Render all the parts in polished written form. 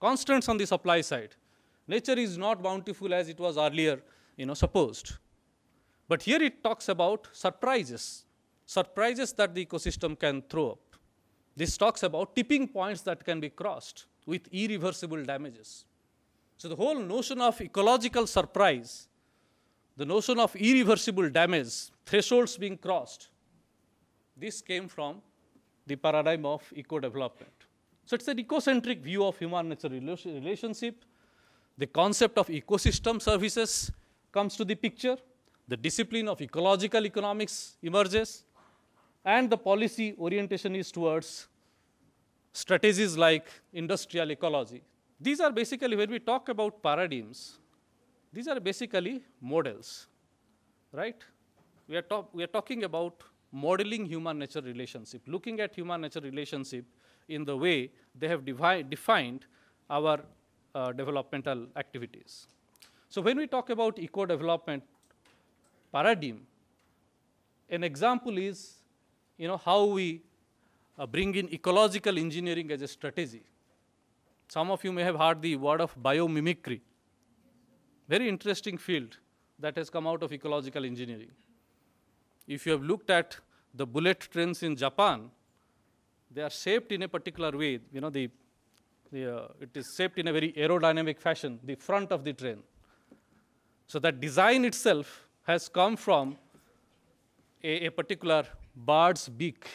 constraints on the supply side. Nature is not bountiful as it was earlier, supposed. But here it talks about surprises that the ecosystem can throw up. This talks about tipping points that can be crossed with irreversible damages. So the whole notion of ecological surprise, the notion of irreversible damage, thresholds being crossed, this came from the paradigm of eco-development. So it's an ecocentric view of human-nature relationship. The concept of ecosystem services comes to the picture. The discipline of ecological economics emerges. And the policy orientation is towards strategies like industrial ecology. These are basically, when we talk about paradigms, these are basically models, right? We are talking about modeling human-nature relationship, looking at human-nature relationship in the way they have defined our developmental activities. So when we talk about eco-development paradigm, an example is, how we bring in ecological engineering as a strategy. Some of you may have heard the word of biomimicry. Very interesting field that has come out of ecological engineering. If you have looked at the bullet trains in Japan, they are shaped in a particular way. It is shaped in a very aerodynamic fashion, the front of the train. So that design itself has come from a particular bird's beak.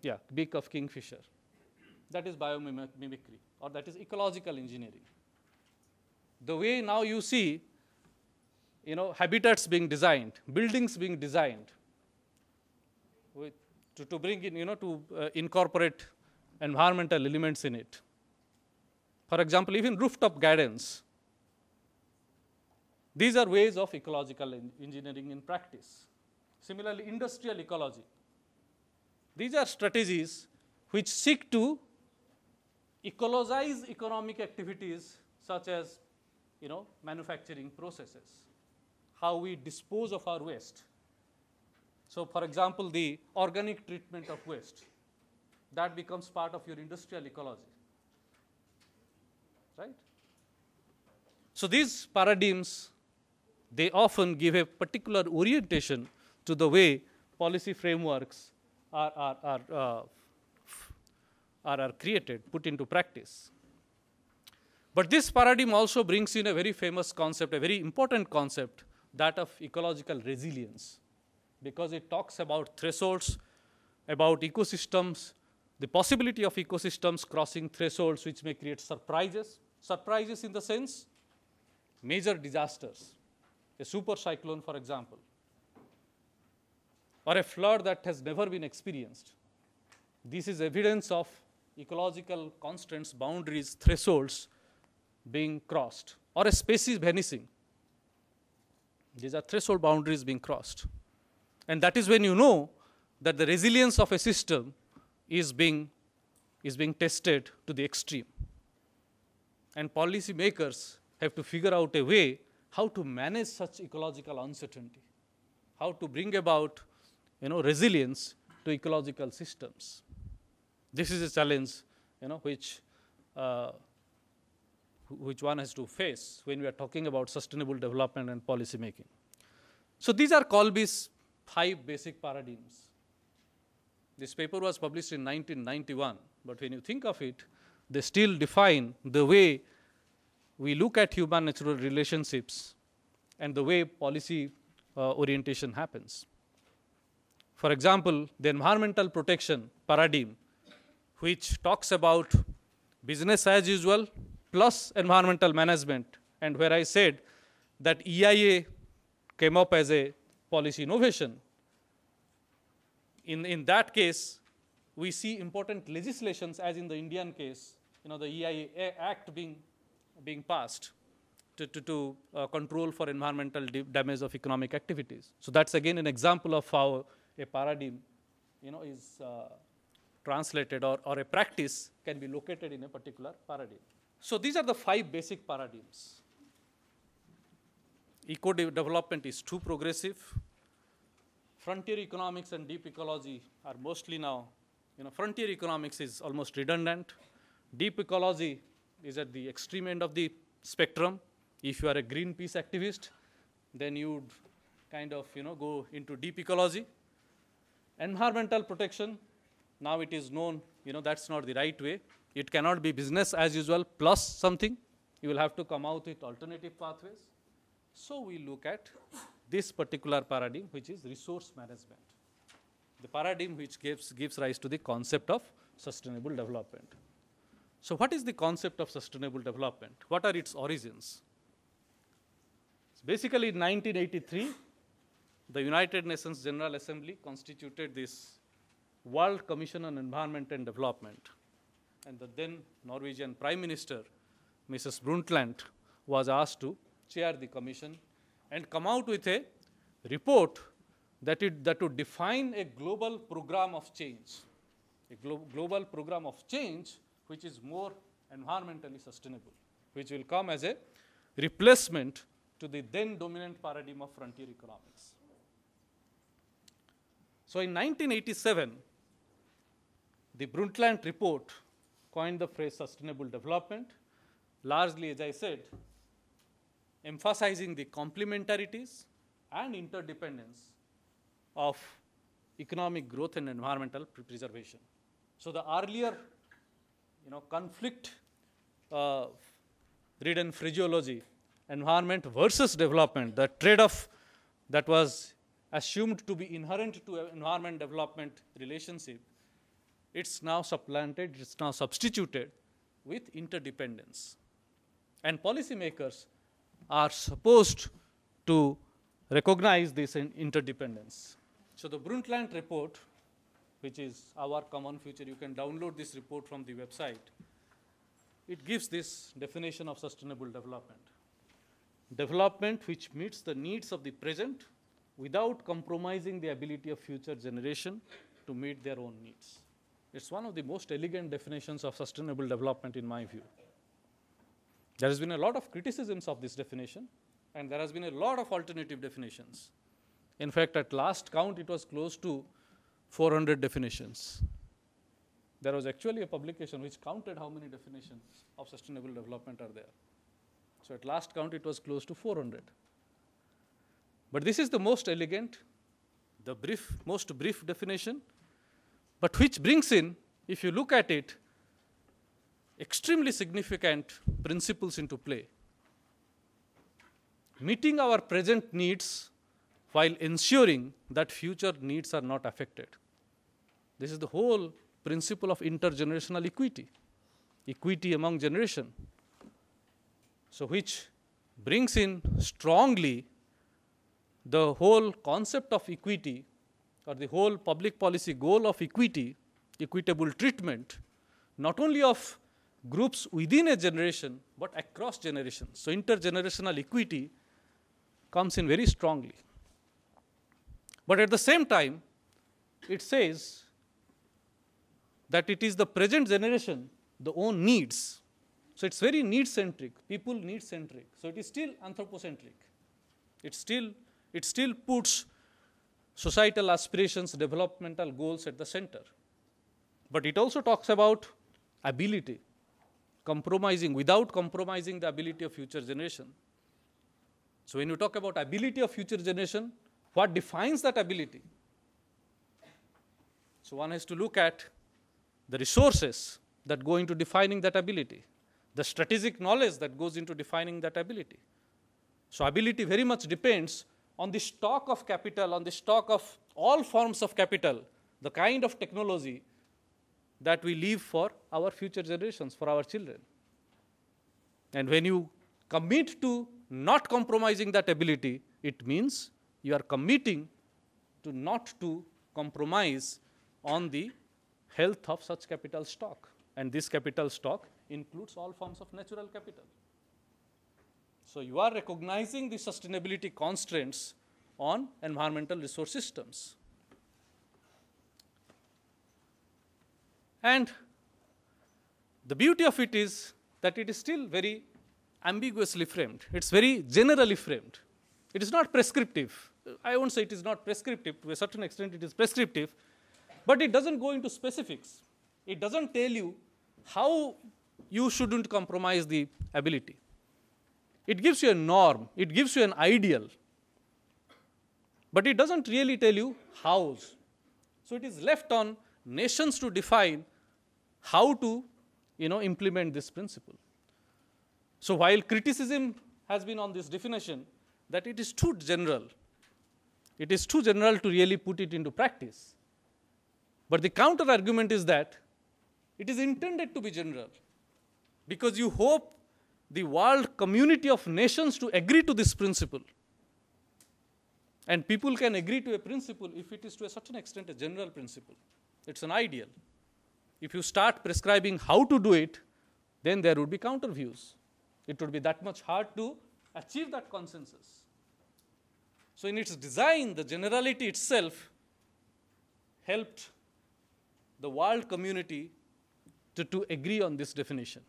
Yeah, beak of kingfisher. That is biomimicry, or that is ecological engineering. The way now you see, habitats being designed, buildings being designed, to bring in, to incorporate environmental elements in it. For example, even rooftop gardens. These are ways of ecological engineering in practice. Similarly, industrial ecology. These are strategies which seek to ecologize economic activities such as, manufacturing processes, how we dispose of our waste. So, for example, the organic treatment of waste, that becomes part of your industrial ecology, right? So these paradigms, they often give a particular orientation to the way policy frameworks are created, put into practice. But this paradigm also brings in a very famous concept, a very important concept, that of ecological resilience, because it talks about thresholds, about ecosystems, the possibility of ecosystems crossing thresholds which may create surprises. Surprises in the sense, major disasters, a super cyclone, for example, or a flood that has never been experienced. This is evidence of ecological constraints, boundaries, thresholds being crossed, or a species vanishing. These are threshold boundaries being crossed. And that is when you know that the resilience of a system is being tested to the extreme. And policy makers have to figure out a way how to manage such ecological uncertainty, how to bring about resilience to ecological systems. This is a challenge which one has to face when we are talking about sustainable development and policy making. So these are Colby's 5 basic paradigms. This paper was published in 1991, but when you think of it, they still define the way we look at human-natural relationships and the way policy orientation happens. For example, the environmental protection paradigm, which talks about business as usual plus environmental management, and where I said that EIA came up as a policy innovation. In that case, we see important legislations, as in the Indian case, the EIA Act being passed to control for environmental damage of economic activities. So that's again an example of how a paradigm, is translated, or a practice can be located in a particular paradigm. So these are the 5 basic paradigms. Eco-development is too progressive. Frontier economics and deep ecology are mostly now, frontier economics is almost redundant. Deep ecology is at the extreme end of the spectrum. If you are a Greenpeace activist, then you would kind of go into deep ecology. Environmental protection, now it is known, that's not the right way. It cannot be business as usual plus something. You will have to come out with alternative pathways. So we look at this particular paradigm, which is resource management, the paradigm which gives rise to the concept of sustainable development. So what is the concept of sustainable development? What are its origins? Basically, in 1983, the United Nations General Assembly constituted this World Commission on Environment and Development. And the then Norwegian Prime Minister, Mrs. Brundtland, was asked to chair the commission and come out with a report that would define a global program of change, a global program of change which is more environmentally sustainable, which will come as a replacement to the then dominant paradigm of frontier economics. So in 1987, the Brundtland report coined the phrase sustainable development, largely, as I said, emphasizing the complementarities and interdependence of economic growth and environmental preservation. So the earlier, conflict-ridden phraseology, environment versus development, the trade-off that was assumed to be inherent to environment development relationship, it's now supplanted, it's now substituted with interdependence. And policymakers are supposed to recognize this interdependence. So the Brundtland report, which is our common future, you can download this report from the website. It gives this definition of sustainable development. Development which meets the needs of the present without compromising the ability of future generation to meet their own needs. It's one of the most elegant definitions of sustainable development in my view. There has been a lot of criticisms of this definition, and there has been a lot of alternative definitions. In fact, at last count, it was close to 400 definitions. There was actually a publication which counted how many definitions of sustainable development are there. So at last count, it was close to 400. But this is the most elegant, the most brief definition, but which brings in, if you look at it, extremely significant principles into play. Meeting our present needs while ensuring that future needs are not affected. This is the whole principle of intergenerational equity, equity among generation. So which brings in strongly the whole concept of equity, or the whole public policy goal of equity, equitable treatment, not only of groups within a generation, but across generations. So intergenerational equity comes in very strongly. But at the same time, it says that it is the present generation, the own needs. So it's very need-centric, people need-centric. So it is still anthropocentric. It still puts societal aspirations, developmental goals at the center. But it also talks about ability, without compromising the ability of future generation. So when you talk about ability of future generation, what defines that ability? So one has to look at the resources that go into defining that ability, the strategic knowledge that goes into defining that ability. So ability very much depends on the stock of capital, on the stock of all forms of capital, the kind of technology that we leave for our future generations, for our children. And when you commit to not compromising that ability, it means you are committing to not to compromise on the health of such capital stock. And this capital stock includes all forms of natural capital. So you are recognizing the sustainability constraints on environmental resource systems. And the beauty of it is that it is still very ambiguously framed. It's very generally framed. It is not prescriptive. I won't say it is not prescriptive. To a certain extent, it is prescriptive. But it doesn't go into specifics. It doesn't tell you how you shouldn't compromise the ability. It gives you a norm, it gives you an ideal, but it doesn't really tell you hows. So it is left on nations to define how to implement this principle. So while criticism has been on this definition, that it is too general. It is too general to really put it into practice. But the counter argument is that it is intended to be general, because you hope the world community of nations to agree to this principle. And people can agree to a principle if it is to a certain extent a general principle. It's an ideal. If you start prescribing how to do it, then there would be counter views. It would be that much hard to achieve that consensus. So in its design, the generality itself helped the world community to agree on this definition.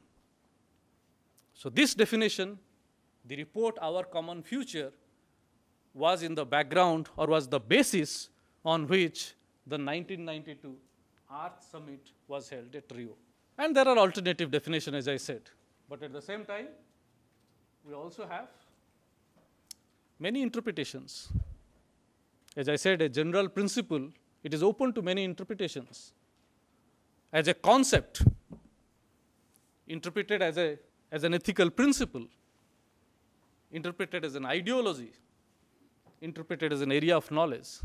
So this definition, the report Our Common Future, was in the background, or was the basis on which the 1992 Earth Summit was held at Rio. And there are alternative definitions, as I said. But at the same time, we also have many interpretations. As I said, a general principle, it is open to many interpretations. As a concept, interpreted as an ethical principle, interpreted as an ideology, interpreted as an area of knowledge.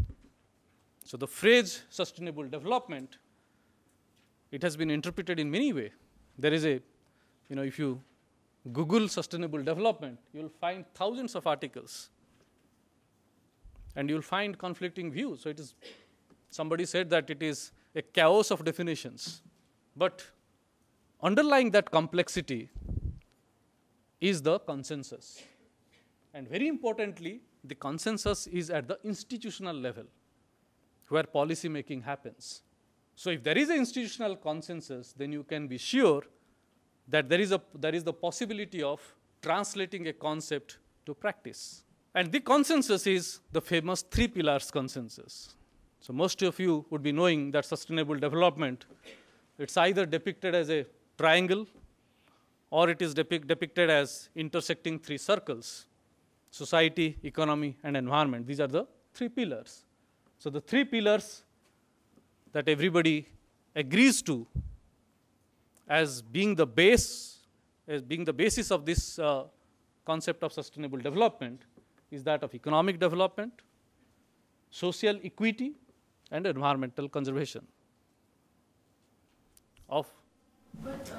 So the phrase sustainable development, it has been interpreted in many ways. There is if you Google sustainable development, you will find thousands of articles. And you will find conflicting views. So somebody said that it is a chaos of definitions. But underlying that complexity is the consensus. And very importantly, the consensus is at the institutional level, where policy making happens. So if there is an institutional consensus, then you can be sure that there is the possibility of translating a concept to practice. And the consensus is the famous 3 pillars consensus. So most of you would be knowing that sustainable development, it's either depicted as a triangle, or it is depicted as intersecting 3 circles: society, economy, and environment. These are the 3 pillars. So the 3 pillars that everybody agrees to as being the basis of this concept of sustainable development is that of economic development, social equity, and environmental conservation. But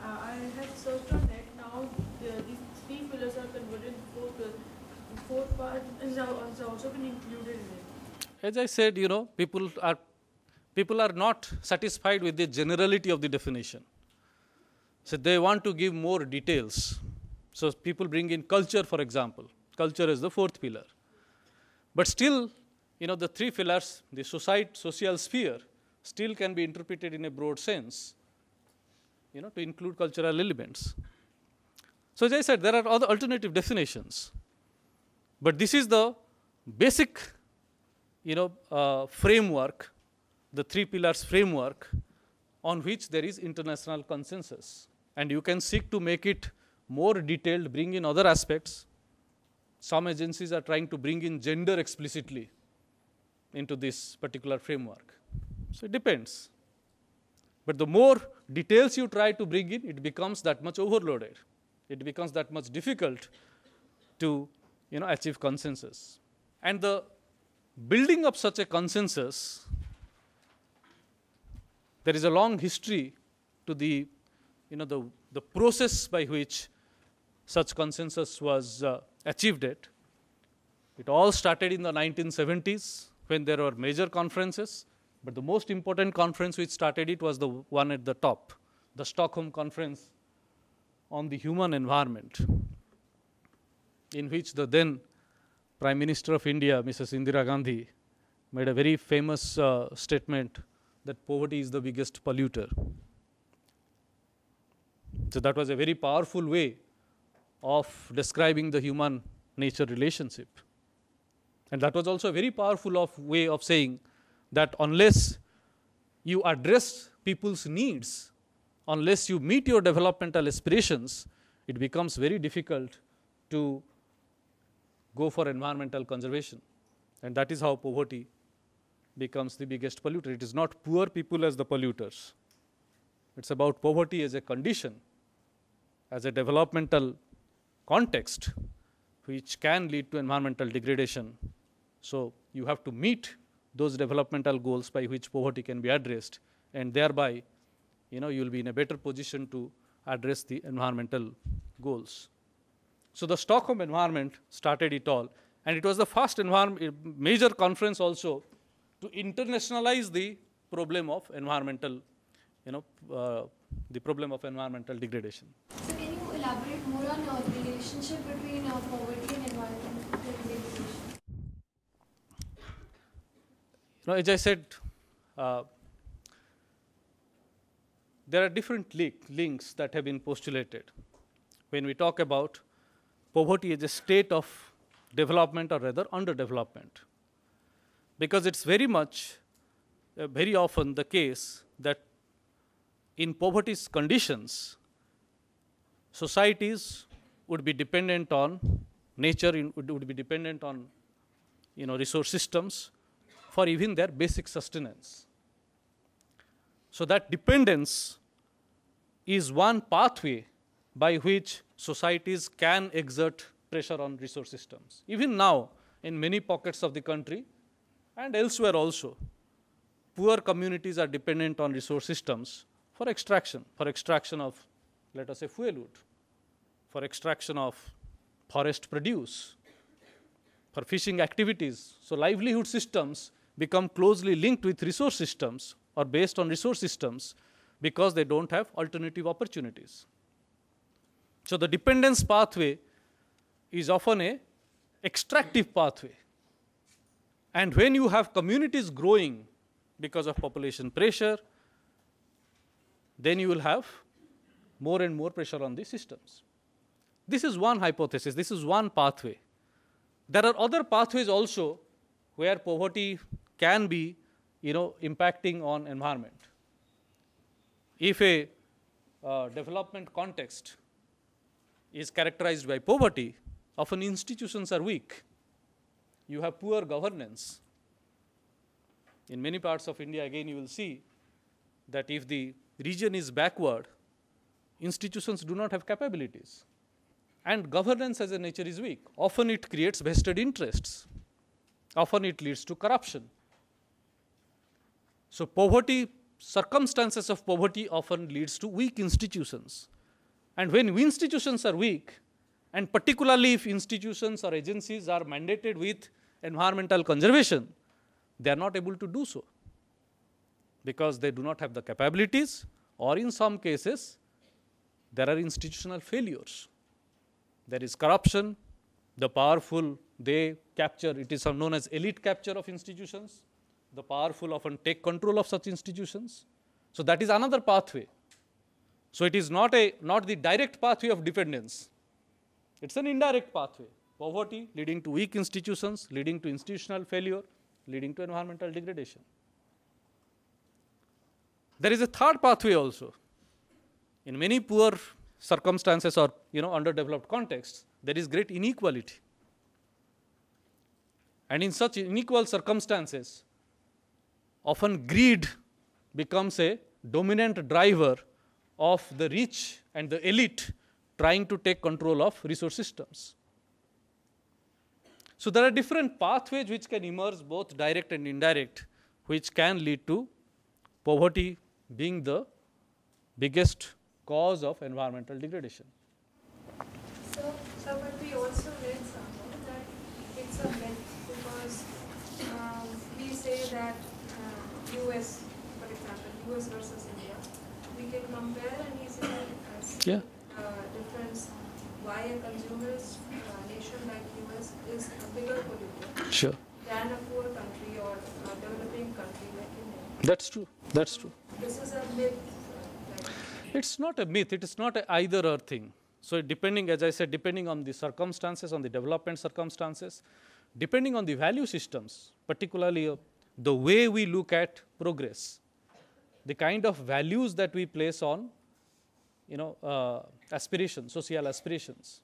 I had searched on net. Now these 3 pillars are converted into 4 pillars. The 4th part has also been included in it. As I said, people are not satisfied with the generality of the definition. So they want to give more details. So people bring in culture, for example. Culture is the 4th pillar. But still, the 3 pillars, the social sphere, still can be interpreted in a broad sense, to include cultural elements. So as I said, there are other alternative definitions. But this is the basic, framework, the 3 pillars framework on which there is international consensus. And you can seek to make it more detailed, bring in other aspects. Some agencies are trying to bring in gender explicitly into this particular framework. So it depends. But the more details you try to bring in, it becomes that much overloaded. It becomes that much difficult to achieve consensus. And the building up such a consensus, there is a long history to the process by which such consensus was achieved. It all started in the 1970s when there were major conferences, but the most important conference which started it was the one at the top, the Stockholm Conference on the Human Environment, in which the then Prime Minister of India, Mrs. Indira Gandhi, made a very famous statement that poverty is the biggest polluter. So that was a very powerful way of describing the human-nature relationship. And that was also a very powerful way of saying that unless you address people's needs, unless you meet your developmental aspirations, it becomes very difficult to go for environmental conservation. And that is how poverty becomes the biggest polluter. It is not poor people as the polluters. It's about poverty as a condition, as a developmental context, which can lead to environmental degradation. So you have to meet those developmental goals by which poverty can be addressed, and thereby, you will be in a better position to address the environmental goals. So the Stockholm environment started it all, and it was the first major conference also to internationalize the problem of environmental, the problem of environmental degradation. So can you elaborate more on the relationship between poverty and environmental degradation? As I said, there are different links that have been postulated when we talk about poverty as a state of development, or rather underdevelopment. Because it's very often the case that in poverty's conditions, societies would be dependent on nature, would be dependent on resource systems for even their basic sustenance. So that dependence is one pathway by which societies can exert pressure on resource systems. Even now, in many pockets of the country and elsewhere also, poor communities are dependent on resource systems for extraction of, let us say, fuel wood, for extraction of forest produce, for fishing activities. So livelihood systems become closely linked with resource systems or based on resource systems because they don't have alternative opportunities. So the dependence pathway is often an extractive pathway. And when you have communities growing because of population pressure, then you will have more and more pressure on these systems. This is one hypothesis. This is one pathway. There are other pathways also where poverty can be, impacting on environment. If a development context is characterized by poverty, often institutions are weak. You have poor governance. In many parts of India, again, you will see that if the region is backward, institutions do not have capabilities. And governance as a nature is weak. Often it creates vested interests. Often it leads to corruption. So circumstances of poverty often leads to weak institutions. And when institutions are weak, and particularly if institutions or agencies are mandated with environmental conservation, they are not able to do so because they do not have the capabilities, or in some cases, there are institutional failures. There is corruption. The powerful, they capture, it is known as elite capture of institutions. The powerful often take control of such institutions. So that is another pathway. So it is not the direct pathway of dependence. It's an indirect pathway. Poverty leading to weak institutions, leading to institutional failure, leading to environmental degradation. There is a third pathway also. In many poor circumstances or underdeveloped contexts, there is great inequality. And in such unequal circumstances, often greed becomes a dominant driver of the rich and the elite trying to take control of resource systems. So there are different pathways which can emerge, both direct and indirect, which can lead to poverty being the biggest cause of environmental degradation. So but we also read somewhere that it's a myth because we say that US, for example, US versus India, we can compare and easily see difference why a consumerist nation like US is a bigger polluter than a poor country or a developing country like India. That's true. That's true. This is a myth. It's not a myth. It is not a either or thing. So depending, as I said, depending on the circumstances, on the development circumstances, depending on the value systems, particularly the way we look at progress, the kind of values that we place on aspirations, social aspirations.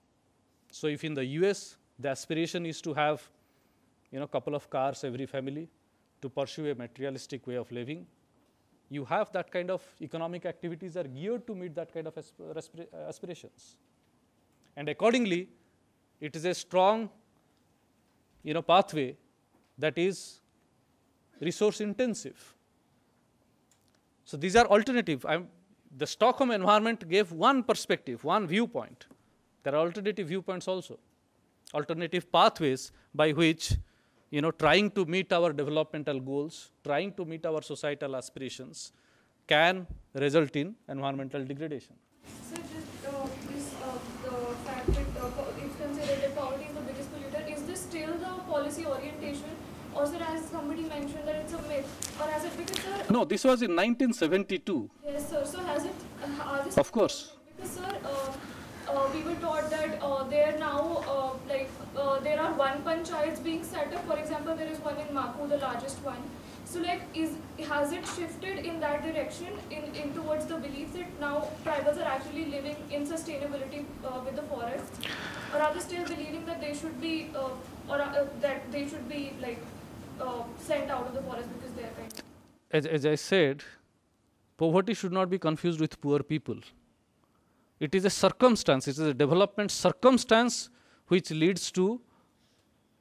So if in the US, the aspiration is to have, a couple of cars every family, to pursue a materialistic way of living, you have that kind of economic activities are geared to meet that kind of aspirations. And accordingly, it is a strong, pathway that is resource intensive. So these are alternative. The Stockholm environment gave one perspective, one viewpoint. There are alternative viewpoints also, alternative pathways by which, trying to meet our developmental goals, trying to meet our societal aspirations can result in environmental degradation. So the fact that if considered that poverty is the biggest polluter, is this still the policy orientation? Or sir, as somebody mentioned that it's a myth, or has it because sir? No, this was in 1972. Yes, sir. So has it? Of course. Because sir, we were taught that there now there are one panchayats being set up. For example, there is one in Maku, the largest one. So has it shifted in that direction in towards the belief that now tribals are actually living in sustainability with the forest, or are they still believing that they should be that they should be sent out of the forest because they are kind of... As I said, poverty should not be confused with poor people. It is a circumstance, it is a development circumstance which leads to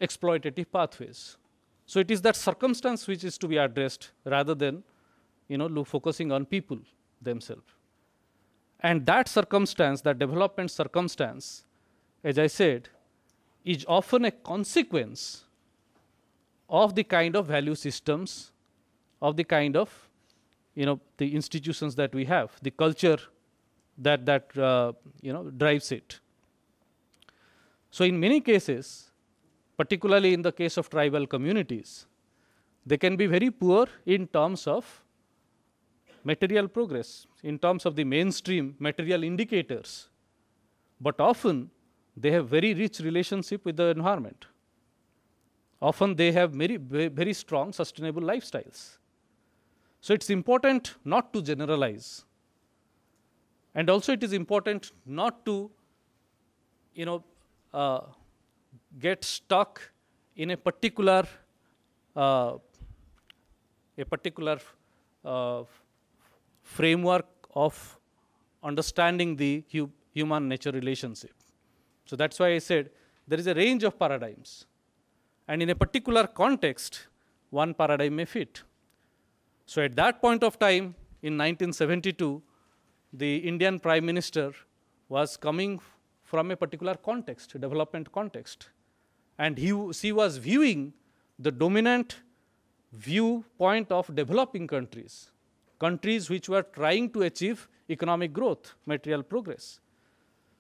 exploitative pathways. So it is that circumstance which is to be addressed rather than, focusing on people themselves. And that circumstance, that development circumstance, as I said, is often a consequence of the kind of value systems, of the kind of, the institutions that we have, the culture that drives it. So in many cases, particularly in the case of tribal communities, they can be very poor in terms of material progress, in terms of the mainstream material indicators, but often they have very rich relationship with the environment. Often they have very, very strong sustainable lifestyles. So it's important not to generalize. And also it is important not to, get stuck in a particular framework of understanding the human nature relationship. So that's why I said there is a range of paradigms, and in a particular context, one paradigm may fit. So at that point of time, in 1972, the Indian Prime Minister was coming from a particular context, a development context. And she was viewing the dominant viewpoint of developing countries, countries which were trying to achieve economic growth, material progress.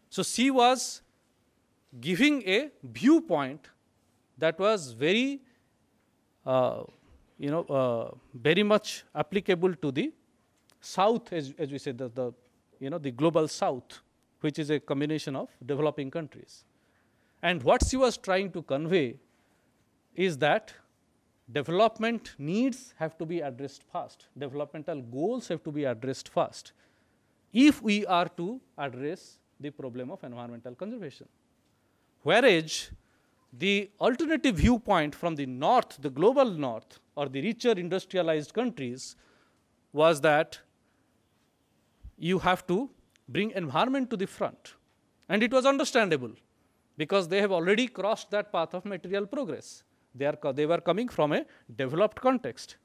So she was giving a viewpoint that was very, very much applicable to the South, as we said, the global South, which is a combination of developing countries. And what she was trying to convey is that development needs have to be addressed fast. Developmental goals have to be addressed fast if we are to address the problem of environmental conservation. Whereas the alternative viewpoint from the north, the global north, or the richer industrialized countries, was that you have to bring environment to the front. And it was understandable, because they have already crossed that path of material progress. They were coming from a developed context.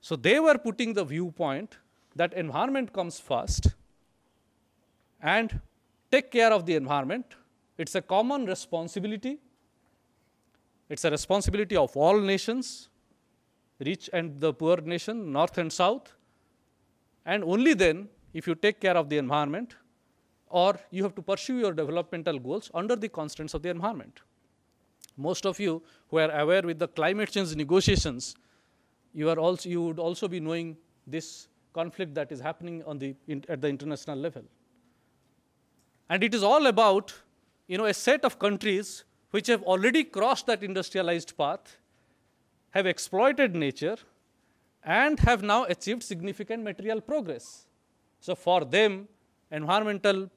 So they were putting the viewpoint that environment comes first, and take care of the environment. It's a common responsibility. It's a responsibility of all nations, rich and the poor nation, north and south. And only then, if you take care of the environment, or you have to pursue your developmental goals under the constraints of the environment. Most of you who are aware with the climate change negotiations, you would also be knowing this conflict that is happening at the international level. And it is all about, a set of countries which have already crossed that industrialized path, have exploited nature, and have now achieved significant material progress. So for them, environmental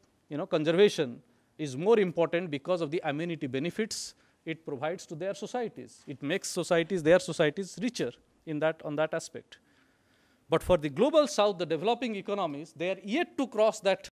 conservation is more important because of the amenity benefits it provides to their societies. It makes their societies richer on that aspect. But for the global south, the developing economies, they are yet to cross that